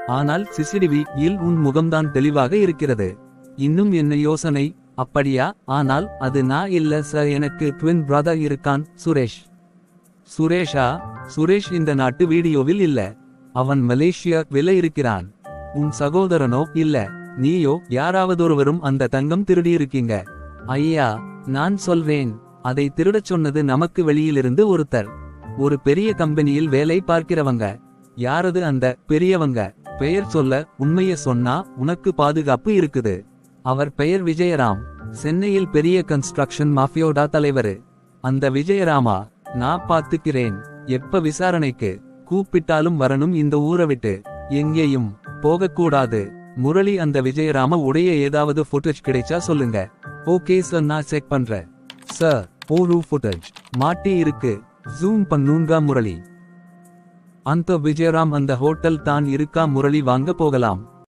ஆனால் சிசிடிவி யில் உன் முகம்தான் தெளிவாக இருக்கிறது. இன்னும் என்ன யோசனை? அப்படியா? ஆனால் அது நான் இல்ல சார், எனக்கு ட்வின் பிரதர் இருக்கான், சுரேஷ். சுரேஷா? சுரேஷ் இந்த நாட்டு வீடியோவில் இல்ல. அவன் மலேசியாவில் இருக்கிறான். உன் சகோதரனோ? இல்ல. நீயோ? யாராவதொருவரும் அந்த தங்கம் திருடியிருக்கீங்க. ஐயா, நான் சொல்வேன். அதை திருடச் சொன்னது நமக்கு வெளியிலிருந்து ஒருத்தர். ஒரு பெரிய கம்பெனியில் வேலை பார்க்கிறவங்க. யாரது அந்த பெரியவங்க? பெயர் சொல்ல. உண்மைய சொன்னா உனக்கு பாதுகாப்பு இருக்குது. அவர் பெயர் விஜயராம். சென்னையில் பெரிய கன்ஸ்ட்ரக்ஷன் மாஃபியோடா தலைவரு. அந்த விஜயராமா? நான் பாத்துக்கிறேன். எப்ப விசாரணைக்கு கூப்பிட்டாலும் வரணும் இந்த ஊரை விட்டு. எங்கேயும் போகக்கூடாது. முரளி, அந்த விஜயராம உடைய ஏதாவது ஃபுட்டேஜ் கிடைச்சா சொல்லுங்க. ஓகே சார், நான் செக் பண்றேன். சார், ஒரு ஃபுட்டேஜ் மாட்டி இருக்கு. ஜூம் பண்ணுங்க முரளி. அந்த விஜயராம் அந்த ஹோட்டல் தான் இருக்கா முரளி, வாங்க போகலாம்.